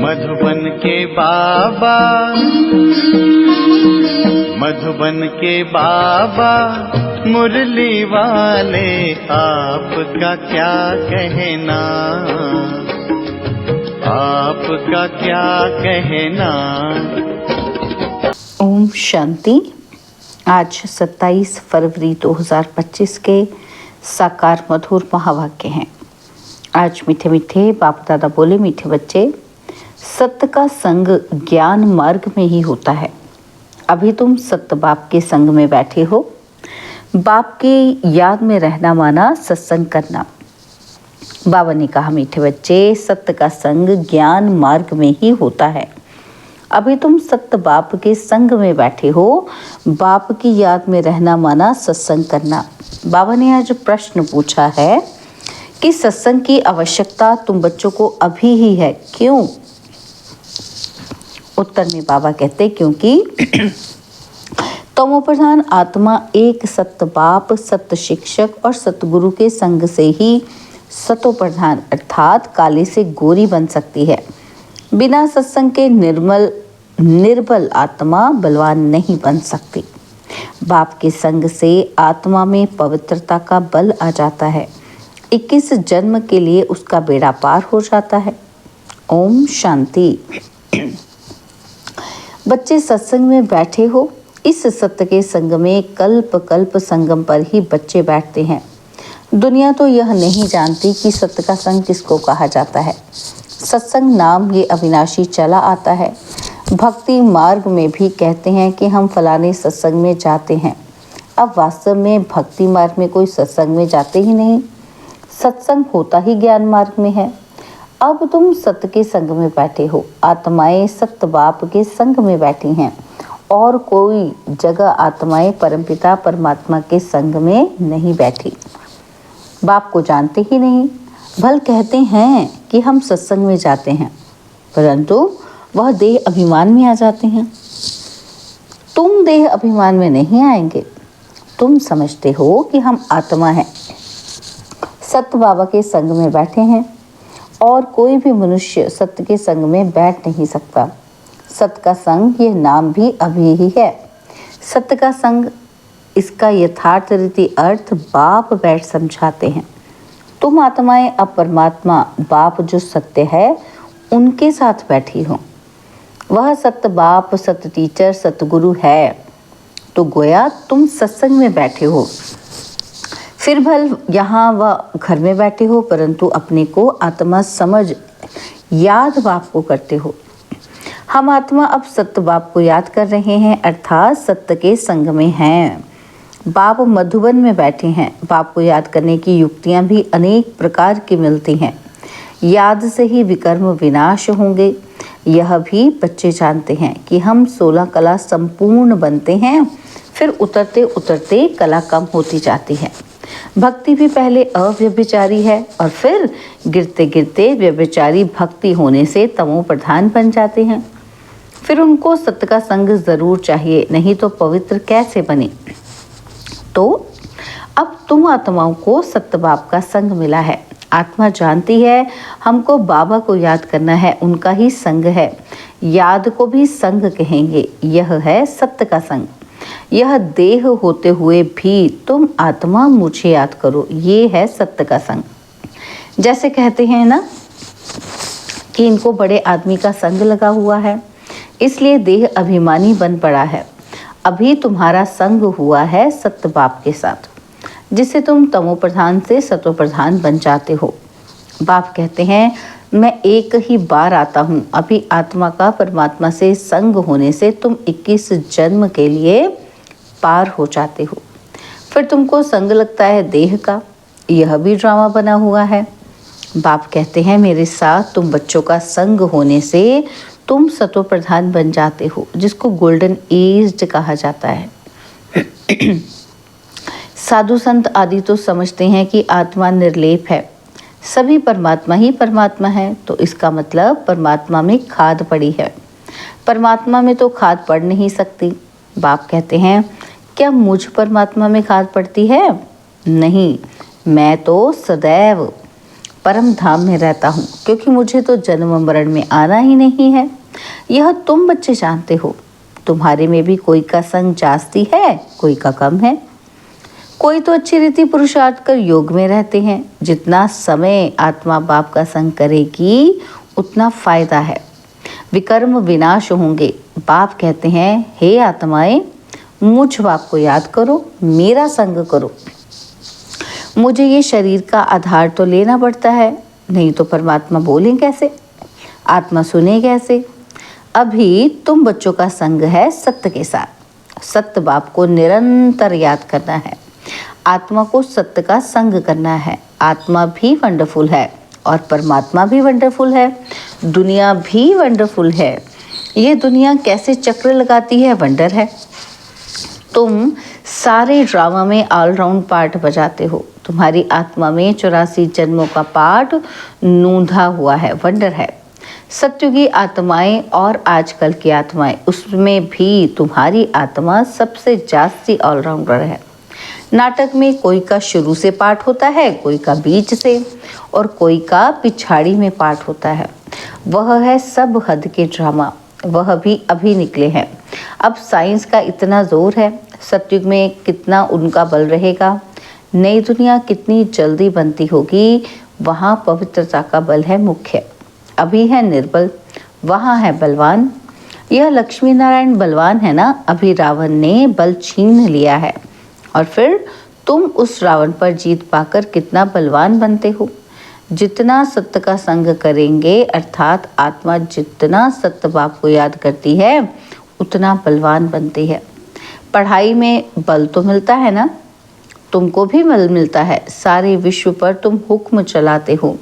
मधुबन के बाबा, मधुबन के बाबा मुरली वाले, आपका क्या कहना, आपका क्या कहना। ओम शांति। आज 27 फरवरी 2025 के साकार मधुर महावाक्य हैं। आज मीठे मीठे बाप दादा बोले, मीठे बच्चे, सत्य का संग ज्ञान मार्ग में ही होता है। अभी तुम सत्य बाप के संग में बैठे हो। बाप की याद में रहना माना सत्संग करना। बाबा ने कहा, मीठे बच्चे, सत्य का संग ज्ञान मार्ग में ही होता है। अभी तुम सत्य बाप के संग में बैठे हो। बाप की याद में रहना माना सत्संग करना। बाबा ने आज प्रश्न पूछा है कि सत्संग की आवश्यकता तुम बच्चों को अभी ही है, क्यों? उत्तर में बाबा कहते, क्योंकि तमोप्रधान आत्मा एक सत्य बाप, सत्य शिक्षक और सतगुरु के संग से ही सतोप्रधान अर्थात काले से गोरी बन सकती है। बिना सत्संग के निर्बल आत्मा बलवान नहीं बन सकती। बाप के संग से आत्मा में पवित्रता का बल आ जाता है। 21 जन्म के लिए उसका बेड़ा पार हो जाता है। ओम शांति। बच्चे, सत्संग में बैठे हो। इस सत्य के संग में कल्प कल्प संगम पर ही बच्चे बैठते हैं। दुनिया तो यह नहीं जानती कि सत्य का संग किसको कहा जाता है। सत्संग नाम ये अविनाशी चला आता है। भक्ति मार्ग में भी कहते हैं कि हम फलाने सत्संग में जाते हैं। अब वास्तव में भक्ति मार्ग में कोई सत्संग में जाते ही नहीं। सत्संग होता ही ज्ञान मार्ग में है। अब तुम सत्य के संग में बैठे हो। आत्माएं सत्य बाप के संग में बैठी हैं और कोई जगह आत्माएं परमपिता परमात्मा के संग में नहीं बैठी। बाप को जानते ही नहीं। भल कहते हैं कि हम सत्संग में जाते हैं, परंतु वह देह अभिमान में आ जाते हैं। तुम देह अभिमान में नहीं आएंगे। तुम समझते हो कि हम आत्मा हैं, सत्य बाबा के संग में बैठे हैं और कोई भी मनुष्य सत्य के संग में बैठ नहीं सकता। सत्य का संग ये नाम भी अभी ही है। सत्य का संग, इसका यथार्थ रीति अर्थ बाप बैठ समझाते हैं। तुम आत्माएं अब परमात्मा बाप जो सत्य है उनके साथ बैठी हो। वह सत्य बाप, सत्य टीचर, सतगुरु है। तो गोया तुम सत्संग में बैठे हो। फिर भल यहाँ व घर में बैठे हो, परंतु अपने को आत्मा समझ याद बाप को करते हो। हम आत्मा अब सत्य बाप को याद कर रहे हैं, अर्थात सत्य के संग में हैं। बाप मधुबन में बैठे हैं। बाप को याद करने की युक्तियां भी अनेक प्रकार की मिलती हैं। याद से ही विकर्म विनाश होंगे, यह भी बच्चे जानते हैं कि हम 16 कला संपूर्ण बनते हैं, फिर उतरते उतरते कला कम होती जाती है। भक्ति भी पहले अव्यभिचारी है और फिर गिरते गिरते व्यभिचारी भक्ति होने से तमो प्रधान बन जाते हैं। फिर उनको सत्य का संग जरूर चाहिए, नहीं तो पवित्र कैसे बने। तो अब तुम आत्माओं को सत्य बाप का संग मिला है। आत्मा जानती है हमको बाबा को याद करना है, उनका ही संग है। याद को भी संग कहेंगे। यह है सत्य का संग। यह देह होते हुए भी तुम आत्मा मुझे याद करो, ये है सत्य का संग। जैसे कहते हैं ना कि इनको बड़े आदमी का संग लगा हुआ है, इसलिए देह अभिमानी बन पड़ा है। अभी तुम्हारा संग हुआ है सत्य बाप के साथ, जिससे तुम तमो प्रधान से सतो प्रधान बन जाते हो। बाप कहते हैं, मैं एक ही बार आता हूँ। अभी आत्मा का परमात्मा से संग होने से तुम 21 जन्म के लिए पार हो जाते हो। फिर तुमको संग लगता है देह का। यह भी ड्रामा बना हुआ है। बाप कहते हैं, मेरे साथ तुम बच्चों का संग होने से तुम सतो प्रधान बन जाते हो, जिसको गोल्डन एज कहा जाता है। साधु संत आदि तो समझते हैं कि आत्मा निर्लेप है, सभी परमात्मा ही परमात्मा है। तो इसका मतलब परमात्मा में खाद पड़ी है। परमात्मा में तो खाद पड़ नहीं सकती। बाप कहते हैं, क्या मुझ परमात्मा में खाद पड़ती है? नहीं, मैं तो सदैव परम धाम में रहता हूँ, क्योंकि मुझे तो जन्म मरण में आना ही नहीं है। यह तुम बच्चे जानते हो। तुम्हारे में भी कोई का संग जास्ती है, कोई का कम है। कोई तो अच्छी रीति पुरुषार्थ कर योग में रहते हैं। जितना समय आत्मा बाप का संग करेगी उतना फायदा है। विकर्म विनाश होंगे। बाप कहते हैं, हे आत्माएं, मुझ बाप को याद करो, मेरा संग करो। मुझे ये शरीर का आधार तो लेना पड़ता है, नहीं तो परमात्मा बोलें कैसे, आत्मा सुने कैसे। अभी तुम बच्चों का संग है सत्य के साथ। सत्य बाप को निरंतर याद करना है। आत्मा को सत्य का संग करना है। आत्मा भी वंडरफुल है और परमात्मा भी वंडरफुल है। दुनिया भी वंडरफुल है। ये दुनिया कैसे चक्र लगाती है, वंडर है। तुम सारे ड्रामा में ऑलराउंड पार्ट बजाते हो। तुम्हारी आत्मा में 84 जन्मों का पार्ट नूंधा हुआ है, वंडर है। सत्युगी आत्माएं और आजकल की आत्माएं, उसमें भी तुम्हारी आत्मा सबसे जास्ती ऑलराउंडर है। नाटक में कोई का शुरू से पार्ट होता है, कोई का बीच से और कोई का पिछाड़ी में पार्ट होता है। वह है सब हद के ड्रामा, वह भी अभी निकले हैं। अब साइंस का इतना जोर है, सतयुग में कितना उनका बल रहेगा। नई दुनिया कितनी जल्दी बनती होगी, वहाँ पवित्रता का बल है मुख्य। अभी है निर्बल, वहाँ है बलवान। यह लक्ष्मी नारायण बलवान है ना, अभी रावण ने बल छीन लिया है और फिर तुम उस रावण पर जीत पाकर कितना बलवान बनते हो। जितना सत्य का संग करेंगे, अर्थात आत्मा जितना सत्य बाप को याद करती है, उतना बलवान बनती है। पढ़ाई में बल तो मिलता है ना, तुमको भी बल मिलता है। सारे विश्व पर तुम हुक्म चलाते हो।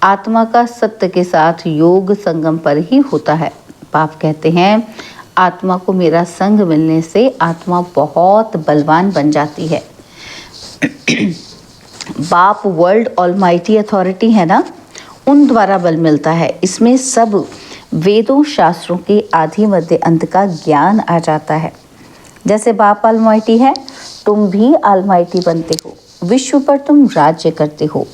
आत्मा का सत्य के साथ योग संगम पर ही होता है। बाप कहते हैं, आत्मा को मेरा संग मिलने से आत्मा बहुत बलवान बन जाती है। बाप वर्ल्ड ऑलमाइटी अथॉरिटी है ना, उन द्वारा बल मिलता है। इसमें सब वेदों शास्त्रों के आदि मध्य अंत का ज्ञान आ जाता है। जैसे बाप ऑलमाइटी है, तुम भी ऑलमाइटी बनते हो। विश्व पर तुम राज्य करते हो,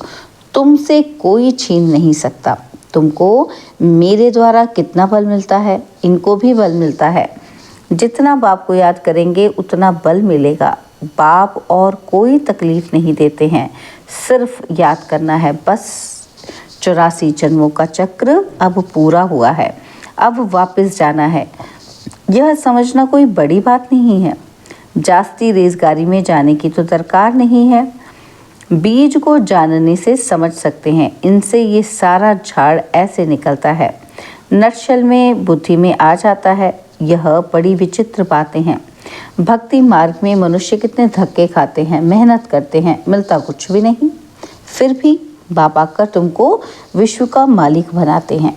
तुमसे कोई छीन नहीं सकता। तुमको मेरे द्वारा कितना बल मिलता है, इनको भी बल मिलता है। जितना बाप को याद करेंगे उतना बल मिलेगा। बाप और कोई तकलीफ नहीं देते हैं, सिर्फ याद करना है बस। 84 जन्मों का चक्र अब पूरा हुआ है, अब वापस जाना है। यह समझना कोई बड़ी बात नहीं है। जास्ती रेजगारी में जाने की तो दरकार नहीं है। बीज को जानने से समझ सकते हैं, इनसे ये सारा झाड़ ऐसे निकलता है, नटशल में बुद्धि में आ जाता है। यह बड़ी विचित्र बातें हैं। भक्ति मार्ग में मनुष्य कितने धक्के खाते हैं, मेहनत करते हैं, मिलता कुछ भी नहीं। फिर भी बाबा आकर तुमको विश्व का मालिक बनाते हैं।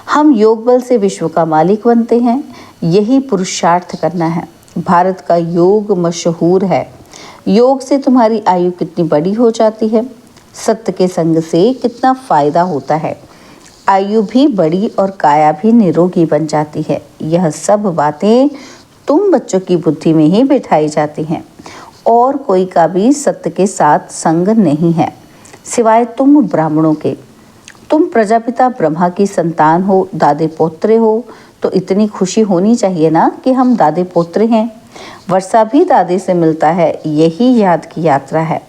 हम योग बल से विश्व का मालिक बनते हैं। यही पुरुषार्थ करना है। भारत का योग मशहूर है। योग से तुम्हारी आयु कितनी बड़ी हो जाती है, सत्य के संग से कितना फायदा होता है। आयु भी बड़ी और काया भी निरोगी बन जाती है। यह सब बातें तुम बच्चों की बुद्धि में ही बिठाई जाती हैं। और कोई का भी सत्य के साथ संग नहीं है, सिवाय तुम ब्राह्मणों के। तुम प्रजापिता ब्रह्मा की संतान हो, दादे पोत्रे हो, तो इतनी खुशी होनी चाहिए ना कि हम दादे पोत्रे हैं। वर्षा भी दादे से मिलता है, यही याद की यात्रा है।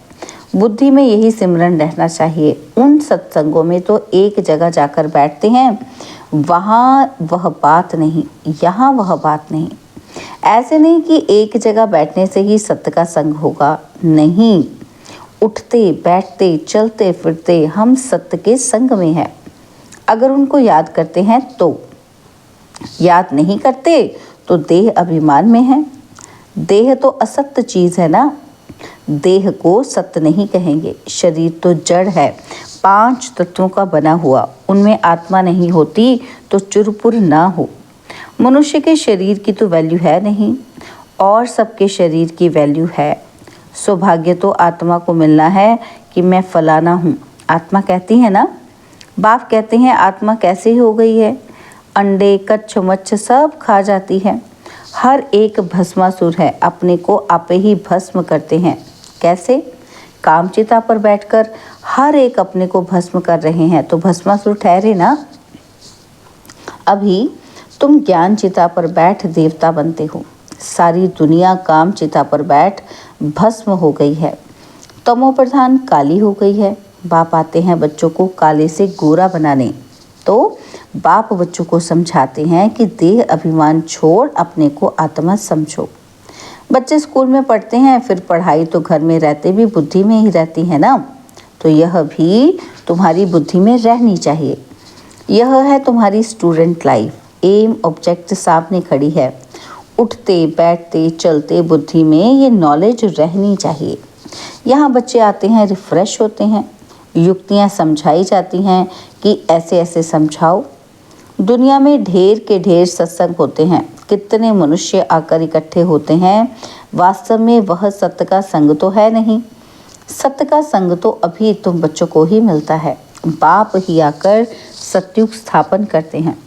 बुद्धि में यही सिमरन रहना चाहिए। उन सत्संगों में तो एक जगह जाकर बैठते हैं, वहाँ वह बात नहीं, यहाँ वह बात नहीं। ऐसे नहीं कि एक जगह बैठने से ही सत्य का संग होगा, नहीं। उठते बैठते चलते फिरते हम सत्य के संग में हैं। अगर उनको याद करते हैं तो, याद नहीं करते तो देह अभिमान में है। देह तो असत्य चीज़ है ना, देह को सत्य नहीं कहेंगे। शरीर तो जड़ है, 5 तत्वों का बना हुआ, उनमें आत्मा नहीं होती तो चुरपुर ना हो। मनुष्य के शरीर की तो वैल्यू है नहीं, और सबके शरीर की वैल्यू है। सौभाग्य तो आत्मा को मिलना है कि मैं फलाना हूँ। आत्मा कहती है ना, बाप कहते हैं आत्मा कैसे हो गई है, अंडे कच्छ मच्छ सब खा जाती है। हर एक भस्मासुर है, अपने को आपे ही भस्म करते हैं। कैसे? कामचिता पर बैठकर हर एक अपने को भस्म कर रहे हैं तो भस्मासुर ठहरे ना। अभी तुम ज्ञान चिता पर बैठ देवता बनते हो। सारी दुनिया काम चिता पर बैठ भस्म हो गई है, तमो प्रधान काली हो गई है। बाप आते हैं बच्चों को काले से गोरा बनाने, तो बाप बच्चों को समझाते हैं कि देह अभिमान छोड़ अपने को आत्मा समझो। बच्चे स्कूल में पढ़ते हैं, फिर पढ़ाई तो घर में रहते भी बुद्धि में ही रहती है ना, तो यह भी तुम्हारी बुद्धि में रहनी चाहिए। यह है तुम्हारी स्टूडेंट लाइफ। एम ऑब्जेक्ट सामने खड़ी है, उठते बैठते चलते बुद्धि में ये नॉलेज रहनी चाहिए। यहाँ बच्चे आते हैं, रिफ्रेश होते हैं, युक्तियाँ समझाई जाती हैं कि ऐसे ऐसे समझाओ। दुनिया में ढेर के ढेर सत्संग होते हैं, कितने मनुष्य आकर इकट्ठे होते हैं, वास्तव में वह सत्य का संग तो है नहीं। सत्य का संग तो अभी तुम बच्चों को ही मिलता है। बाप ही आकर सत्युग स्थापन करते हैं,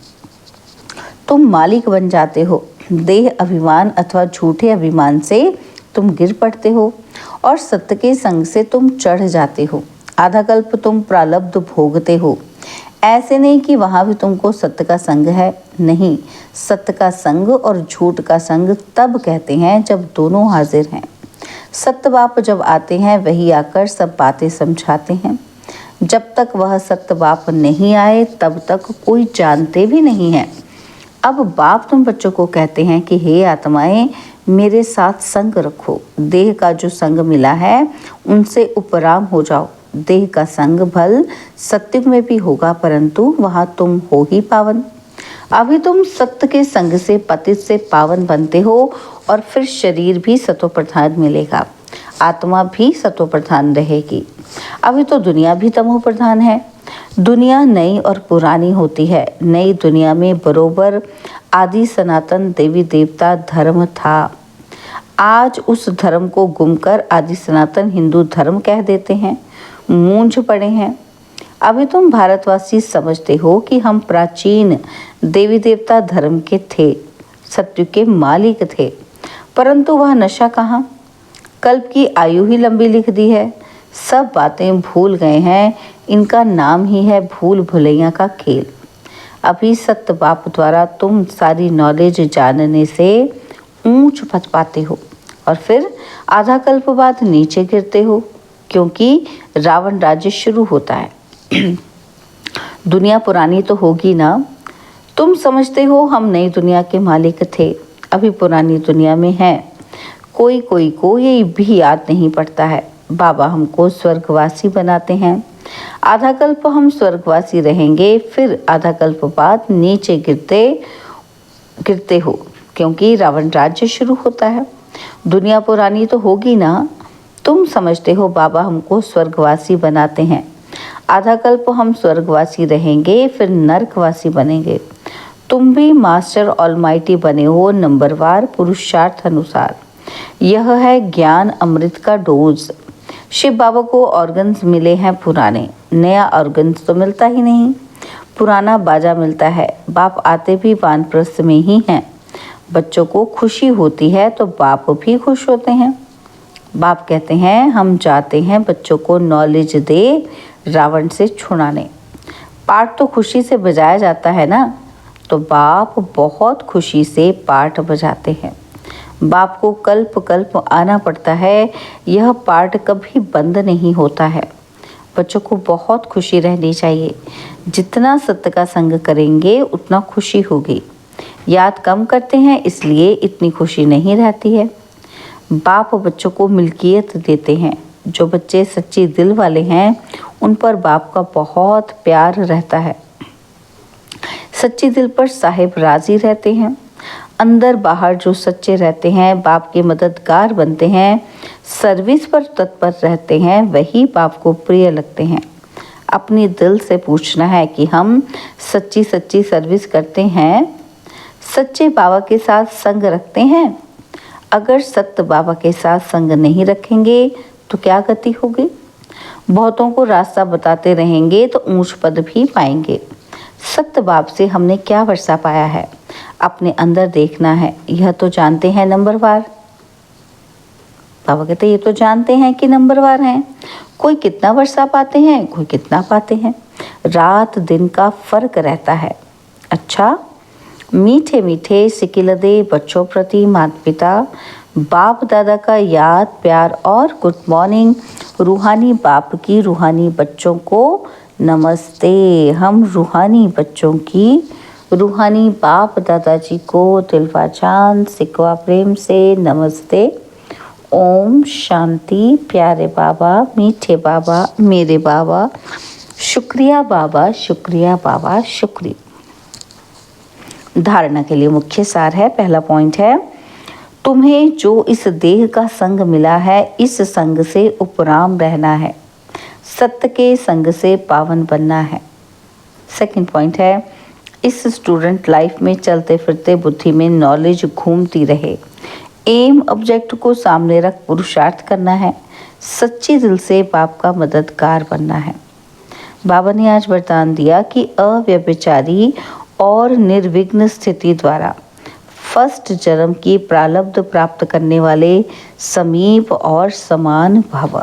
तुम मालिक बन जाते हो। देह अभिमान अथवा झूठे अभिमान से तुम गिर पड़ते हो और सत्य के संग से तुम चढ़ जाते हो। आधा कल्प तुम प्रारब्ध भोगते हो। ऐसे नहीं कि वहाँ भी तुमको सत्य का संग है, नहीं। सत्य का संग और झूठ का संग तब कहते हैं जब दोनों हाजिर हैं। सत्य बाप जब आते हैं वही आकर सब बातें समझाते हैं। जब तक वह सत्य बाप नहीं आए तब तक कोई जानते भी नहीं है। अब बाप तुम बच्चों को कहते हैं कि हे आत्माएं, मेरे साथ संग रखो। देह का जो संग मिला है उनसे उपराम हो जाओ। देह का संग भल सत्युग में भी होगा, परंतु वहाँ तुम हो ही पावन। अभी तुम सत्य के संग से पतित से पावन बनते हो और फिर शरीर भी सतो प्रधान मिलेगा, आत्मा भी सतो प्रधान रहेगी। अभी तो दुनिया भी तमो प्रधान है। दुनिया नई और पुरानी होती है। नई दुनिया में बरोबर आदि सनातन देवी देवता धर्म था। आज उस धर्म को गुमकर आदि सनातन हिंदू धर्म कह देते हैं, मूंझ पड़े हैं। अभी तुम भारतवासी समझते हो कि हम प्राचीन देवी देवता धर्म के थे, सत्य के मालिक थे, परंतु वह नशा कहाँ। कल्प की आयु ही लंबी लिख दी है, सब बातें भूल गए हैं। इनका नाम ही है भूल भुलैया का खेल। अभी सत्य बाप द्वारा तुम सारी नॉलेज जानने से ऊंच पच पाते हो और फिर आधा कल्प बाद नीचे गिरते हो, क्योंकि रावण राज्य शुरू होता है। दुनिया पुरानी तो होगी ना। तुम समझते हो हम नई दुनिया के मालिक थे, अभी पुरानी दुनिया में हैं। कोई कोई को ये भी याद नहीं पड़ता है। बाबा हमको स्वर्गवासी बनाते हैं। आधा कल्प हम स्वर्गवासी रहेंगे, फिर आधा कल्प बाद नीचे गिरते हो, क्योंकि रावण राज्य शुरू होता है। दुनिया पुरानी तो होगी ना। तुम समझते हो बाबा हमको स्वर्गवासी बनाते हैं। आधा कल्प हम स्वर्गवासी रहेंगे, फिर नरकवासी बनेंगे। तुम भी मास्टर ऑलमाइटी बने हो नंबरवार पुरुषार्थ अनुसार। यह है ज्ञान अमृत का डोज। शिव बाबा को ऑर्गन्स मिले हैं पुराने, नया ऑर्गन्स तो मिलता ही नहीं, पुराना बाजा मिलता है। बाप आते भी वानप्रस्थ में ही हैं। बच्चों को खुशी होती है तो बाप भी खुश होते हैं। बाप कहते हैं हम जाते हैं बच्चों को नॉलेज दे रावण से छुड़ाने। पाठ तो खुशी से बजाया जाता है ना, तो बाप बहुत खुशी से पाठ बजाते हैं। बाप को कल्प कल्प आना पड़ता है, यह पाठ कभी बंद नहीं होता है। बच्चों को बहुत खुशी रहनी चाहिए। जितना सत्य का संग करेंगे उतना खुशी होगी। याद कम करते हैं इसलिए इतनी खुशी नहीं रहती है। बाप बच्चों को मिल्कियत देते हैं। जो बच्चे सच्चे दिल वाले हैं उन पर बाप का बहुत प्यार रहता है। सच्चे दिल पर साहिब राजी रहते हैं। अंदर बाहर जो सच्चे रहते हैं बाप के मददगार बनते हैं, सर्विस पर तत्पर रहते हैं, वही बाप को प्रिय लगते हैं। अपने दिल से पूछना है कि हम सच्ची सच्ची सर्विस करते हैं, सच्चे बाबा के साथ संग रखते हैं। अगर सत्य बाबा के साथ संग नहीं रखेंगे तो क्या गति होगी। बहुतों को रास्ता बताते रहेंगे तो ऊंच पद भी पाएंगे। सत्य बाप से हमने क्या वर्षा पाया है, अपने अंदर देखना है। यह तो जानते हैं नंबरवार। बाबा कहते ये तो जानते हैं कि नंबरवार हैं, कोई कितना वर्षा पाते हैं, कोई कितना पाते हैं, रात दिन का फर्क रहता है। अच्छा, मीठे मीठे सिकिलदे बच्चों प्रति माता पिता बाप दादा का याद प्यार और गुड मॉर्निंग। रूहानी बाप की रूहानी बच्चों को नमस्ते। हम रूहानी बच्चों की रूहानी बाप दादाजी को दिलवा जान सिकवा प्रेम से नमस्ते। ओम शांति। प्यारे बाबा, मीठे बाबा, मेरे बाबा, शुक्रिया बाबा, शुक्रिया बाबा, शुक्रिया। धारणा के लिए मुख्य सार है। पहला पॉइंट है, तुम्हें जो इस देह का संग मिला है, इस संग से उपराम रहना है, सत्य के संग से पावन बनना है। सेकंड पॉइंट है, इस स्टूडेंट लाइफ में चलते फिरते बुद्धि में नॉलेज घूमती रहे, एम ऑब्जेक्ट को सामने रख पुरुषार्थ करना है, सच्चे दिल से बाप का मददगार बनना है। बाबा ने आज वरदान दिया कि अव्यभिचारी और निर्विघ्न स्थिति द्वारा फर्स्ट जन्म की प्रारब्ध प्राप्त करने वाले समीप और समान भव।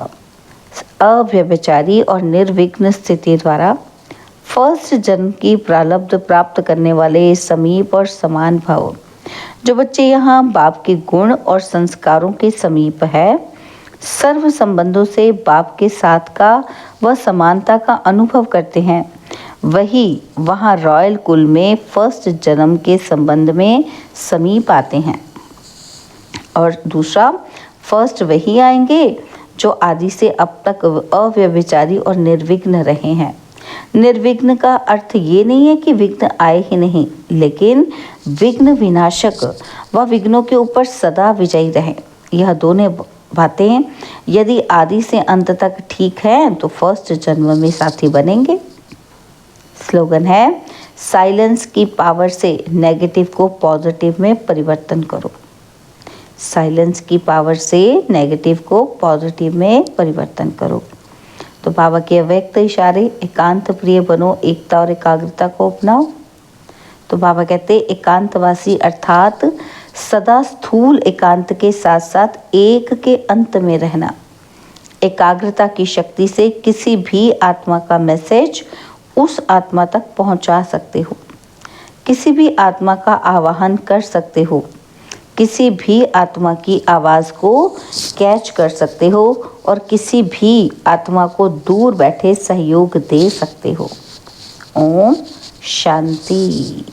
अव्यभिचारी और निर्विघ्न स्थिति द्वारा फर्स्ट जन्म की प्रारब्ध प्राप्त करने वाले समीप और समान भव। जो बच्चे यहाँ बाप के गुण और संस्कारों के समीप है, सर्व संबंधों से बाप के साथ का व समानता का अनुभव करते हैं, वही वहाँ रॉयल कुल में फर्स्ट जन्म के संबंध में समीप आते हैं। और दूसरा, फर्स्ट वही आएंगे जो आदि से अब तक अव्यभिचारी और निर्विघ्न रहे हैं। निर्विघ्न का अर्थ ये नहीं है कि विघ्न आए ही नहीं, लेकिन विघ्न विनाशक व विघ्नों के ऊपर सदा विजयी रहे। यह दोनों बातें यदि आदि से अंत तक ठीक है तो फर्स्ट जन्म में साथी बनेंगे। स्लोगन है, साइलेंस की पावर से नेगेटिव को पॉजिटिव में परिवर्तन करो। साइलेंस की पावर से नेगेटिव को पॉजिटिव में परिवर्तन करो। तो बाबा के अव्यक्त इशारे, एकांत प्रिय बनो, एकता और एकाग्रता को अपनाओ। तो बाबा कहते एकांतवासी अर्थात सदा स्थूल एकांत के साथ साथ एक के अंत में रहना। एकाग्रता की शक्ति से किसी भी आत्मा का मैसेज उस आत्मा तक पहुंचा सकते हो, किसी भी आत्मा का आवाहन कर सकते हो, किसी भी आत्मा की आवाज़ को कैच कर सकते हो और किसी भी आत्मा को दूर बैठे सहयोग दे सकते हो। ओम शांति।